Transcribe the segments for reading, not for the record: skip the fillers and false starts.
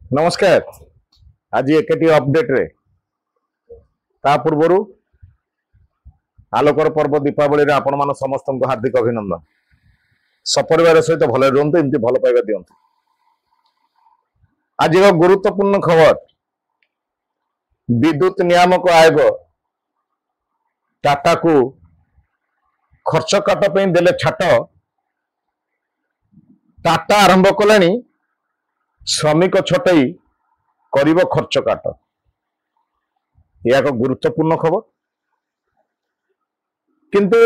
नमस्कार। आज एकेटी अपडेट रे ता पूर्व आलोकर पर्व दीपावली रे आपण मान समस्त को हार्दिक अभिनंदन। सपरिवार सहित भले रुहतु, एमती भल पाइबा दियंतु। आज एक गुरुत्वपूर्ण खबर, विद्युत नियामक आयोग टाटा को खर्च काट पे देले छाट। टाटा आरंभ कलानी श्रमिक छटई करिब खर्च काट। यह एक गुरुत्वपूर्ण खबर, किंतु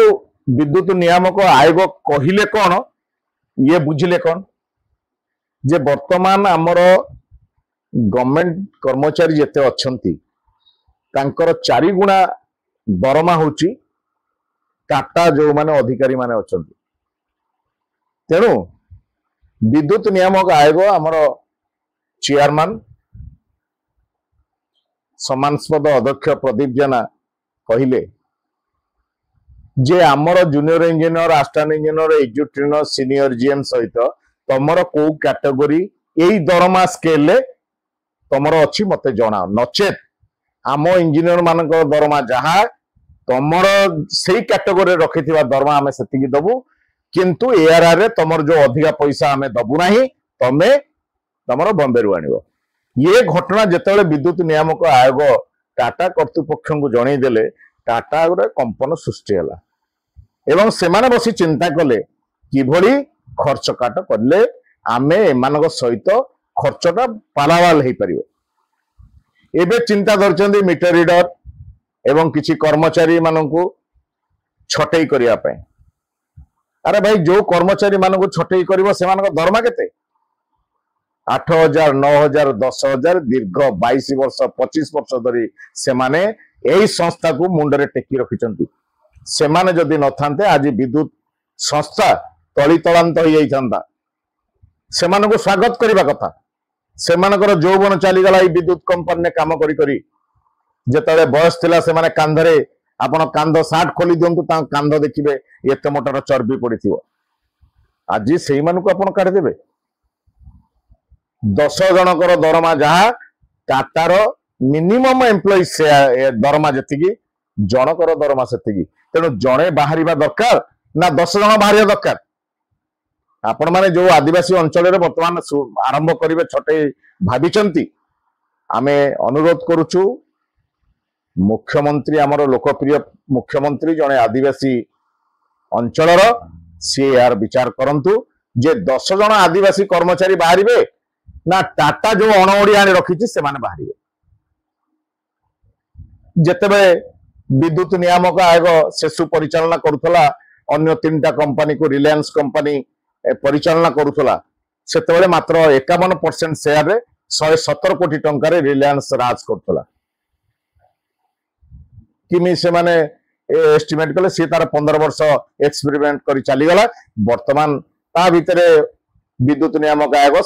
विद्युत नियामक आयोग कहिले कौन ये बुझिले कौन जे वर्तमान आमर गवर्नमेंट कर्मचारी जेते अछंती तांकर 4 गुणा दरमा होची टाटा जो माने अधिकारी माने अछंती। तेणु विद्युत नियामक आयोग आमर चेयरमैन सम्मानस्पद अध्यक्ष प्रदीप जेना कहिले जे आमर junior engineer, assistant engineer, executive, senior GM सहित तमर को कैटेगरी एई दरमा स्केल तमर अच्छी मते जणा, नचेत आम इंजीनियर मानक दरमा जहा तमर सेई कैटेगरी रखिथिबा दरमा आमे सेतिकी दबु, किंतु एआरआर रे तमर जो अधिका पैसा आमे दबु नाही, तमे तमर बॉम्बे रु आनिबो। ये घटना जेतेबेले विद्युत नियामक आयोग टाटा कर्तृपक्ष को जणै देले, टाटा गोटे कंपन सृष्टि है एवं सेमाने बसी चिंता कले किभली खर्च काट करले आमे एमानक सहित खर्चटा पालावाल हो पारिबो। एबे चिंता करछन्ती मीटर रीडर एवं किछि कर्मचारी मानकु छटई करिया पय। अरे भाई, जो कर्मचारी मानकु छटई करिवो सेमानक दरमा केते? 8,000, 9,000, 10,000 दीर्घ 22 वर्ष 25 वर्ष धरी सेमाने एई संस्था को मुंडरे टेकी रखिचंती। सेमाने जदि न थांते आज विद्युत संस्था तलीतलांत हो जाइथांता। सेमानको स्वागत करिबा कथा। सेमानकर जौवन चली गला विद्युत कंपनी ने काम करी करी जेतले बयस थिला सेमाने कांधरे आपण कांध साट खोली दियंतु ता कांध देखिबे एते मोटर चर्बी पड़िथिबो। आज सेई मानको आपण काढी देबे। 10 जनकर दरमा जहा टाटार मिनिमम एम्प्लॉई दरमा जतिकी जनकर दरमा सेतिकी। तेणु जणे बाहरिबा दरकार ना 10 जन बाहरिया दरकार। आपण माने जो आदिवासी अंचल रे वर्तमान आरंभ करिवे छटे भाबिचंती, आमे अनुरोध करूछु मुख्यमंत्री आमर लोकप्रिय मुख्यमंत्री जणे आदिवासी अंचलर सी यार विचार करंतु जे 10 जन आदिवासी कर्मचारी बाहरिबे ना टाटा जो अणओडिया आनी रखिछि से माने बाहरिबे। जेतेबे विद्युत नियामक आयोग सेसु परिचालना करुथला, अन्य 3टा कंपनी को रिलायंस कंपनी परिचालना करुथला, सेतेबेले मात्र 51% शेयर रे 117 कोटी टंका रे रिलायंस राज करथला। किमी से माने एस्टिमेट कले से तार 15 वर्ष एक्सपेरिमेंट करी चली गला। वर्तमान ता भितरे विद्युत नियामक आयोग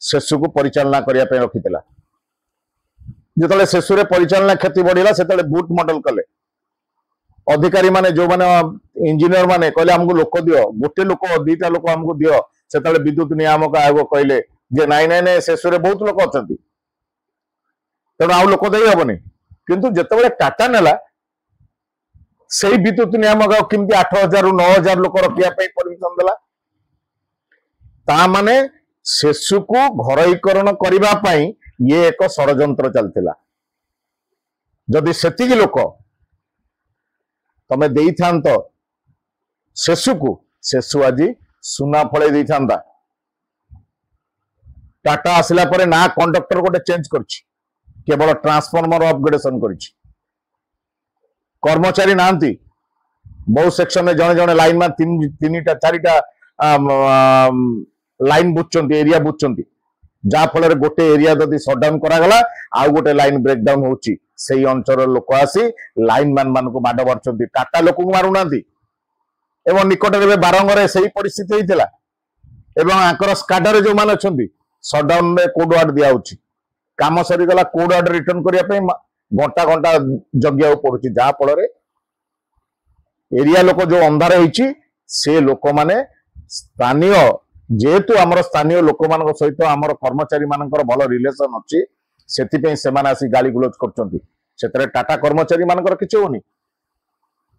सेसु को परिचालना करिया पे रखितला। जेतले सेसु रे परिचालना क्षति बढ़िला सेतले बूट मॉडल कले। अधिकारी माने जो माने इंजीनियर माने कहले हमको लोक दियो, गोटे लोक 2टा लोक हमको दियो। सेतले विद्युत नियामक आयोग कहले जे नाइ नाइ नाइ सेसु रे बहुत लोक अछंती, तेणु आउ लोक देई हबनी। किंतु जेतबेले टाटा नेला सेई विद्युत नियामक आयोग किमती 8,000 रु 9,000 लोक रखिया पे परमिशन देला। ता माने सेसु को घरईकरण करिबा पई ये एक षड़यंत्र चलतिला। जदि सेतिकी लोक तमे देई थांत सेसु को, सेसु आजी सुना फळे देई थांदा। टाटा आसिला परे ना कंडक्टर गोटे चेंज करछि, केवल ट्रांसफॉर्मर अपग्रेडेशन करछि। कर्मचारी नांती, बहु सेक्शन में जने जने लाइन में 3टा 4टा लाइन बुझचंती, एरिया बुझचंती, जा फल गोटे एरिया जदि सटडाउन करागला आउ गोटे लाइन ब्रेकडाउन होची, सेई अंचल लोक आसी लाइन मैन मान को माड मारचंती। टाटा लोक को मारू नांती। एवं निकट रे बारंगरे सेई परिस्थिति हेतिला। एवं आकर स्काडर जो मान अछंती सटडाउन रे कोड वार्ड दिया होची, काम सरी गला कोड वार्ड रिटर्न करिया पे घंटा घंटा जगिया पड़ुची। जा फल एरिया लोक जो अंधार होईची से लोक माने स्थानीय जेहेतु आमर स्थानीय लोक मान सहित आमर कर्मचारी मानकर भल रिलेसन अच्छी से आसी गाली गुलज कर टाटा कर्मचारी मानकर किसी होनी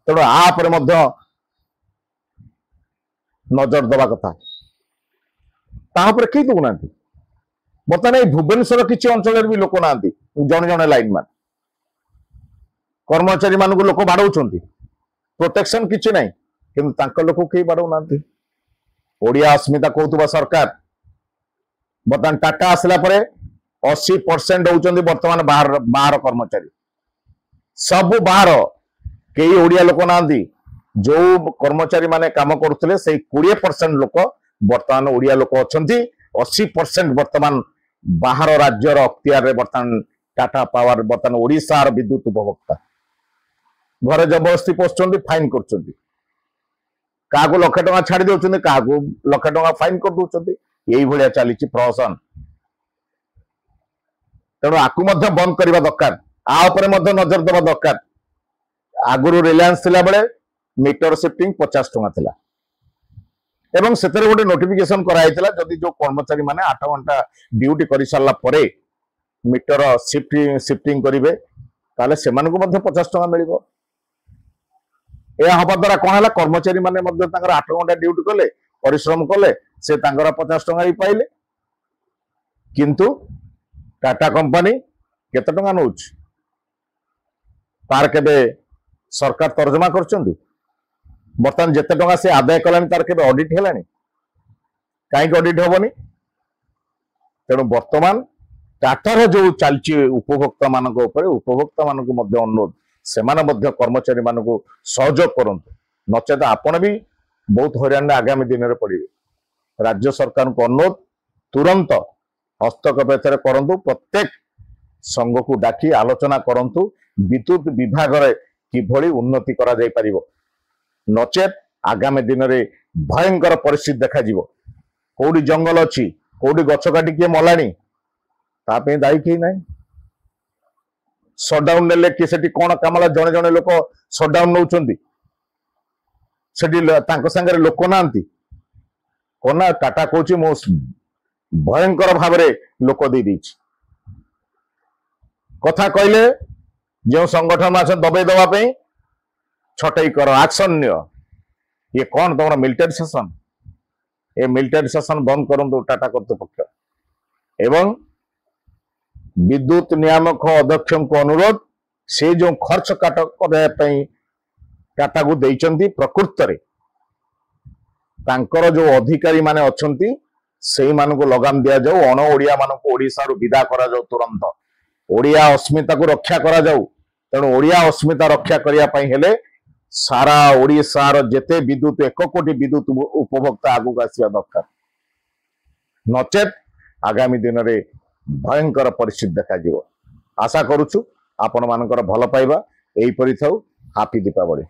तेणु आपर नजर दबा कथा तापर कई दौना बर्तमान ये भुवनेश्वर किसी अंचल भी लोक ना जड़े जड़े लाइन मैन कर्मचारी मान लोक बाड़ौं प्रोटेक्शन किसी ना कि लोक कई बाड़ौना ओडिया अस्मिता कहूबा सरकार बर्तमान टाटा आसला 80% होउचंदी वर्तमान बाहर कर्मचारी सब बाहर कई ओडिया लोक ना जो कर्मचारी माने काम करुले से 20% लोक वर्तमान ओडिया लोक अच्छी 80% वर्तमान बाहर राज्यर अख्तियार वर्तमान टाटा पावर वर्तमान ओडिशार विद्युत उपभोक्ता घरे जबरदस्ती पोषुंट फाइन कर क्या लक्ष टका छाड़ी दौरान क्या लक्ष टका फाइन कर दौरान यही भाया चली प्रहसन तेणु आपको बंद करने दरकार आउे नजर देवा दरकार आगुरी रिलायंस थिला बेले मीटर शिफ्टिंग 50 टका थिला एवं से गोटे नोटिफिकेशन कराइला जदि जो कर्मचारी माने 8 घंटा ड्यूटी कर सारा पर मीटर शिफ्टिंग करेंगे ताले से 50 टका मिल यह हवा द्वारा कौन है कर्मचारी माने 8 घंटा ड्यूटी कले परिश्रम कले से 50 टका ही पाइले किंतु टाटा कंपनी केते टका नौ तार के सरकार तर्जमा कर बर्तमान जिते टका से आदाय कलानी तार के ऑडिट है कहीं ऑडिट हेनी तेणु बर्तमान टाटार जो चलती उपभोक्ता मान उपभोक्ता मान अनुरोध से कर्मचारी मान सहयोग करूँ नचेत आपण भी बहुत हईराण आगामी दिन में पड़े राज्य सरकार को अनुरोध तुरंत हस्तक्षेप एथरे करंतु प्रत्येक संघ को डाकी आलोचना करंतु विद्युत विभाग किभली उन्नति करा जाय परिबो नचेत आगामी दिन में भयंकर परिस्थिति देखा जीवो कोडी जंगल अच्छी कोडी गछ काटी किए मलानी तापे दायी कहीं ना सटडाउन नेले कि सेठी कोन कामला जणे जणे लोक सटडाउन नउचंदी सेठी तांको संगे लोक नांती कोना टाटा कहूची मो भयंकर भाव लोक दे कथा कहले जो संगठन आज दबाई दवाई छटई कर एक्शन नियो ये कौन तुम मिलिटारी शासन ये मिलिटारी शासन बंद करूँ टाटा कर्तृपक्ष एवं विद्युत नियामक अध्यक्ष को अनुरोध से जो खर्च काट करने टाटा को देइचंती प्रकृत रे तांकर जो अधिकारी माने अच्छंती से मानक लगाम दि जाऊ अण ओडिया मानक ओडिशा विदा करा जाऊ तुरंत ओडिया अस्मिता को रक्षा करा जाऊ तेणु ओडिया अस्मिता रक्षा करने हेले सारा ओडिशार जेते विद्युत 1 कोटी विद्युत उपभोक्ता आगू आसवा दरकार नचेत आगामी दिन में भयंकर परिस्थिति देखा आशा करुछु आपण मानकर भल पाइबा एही परि थाउ। हैप्पी दीपावली।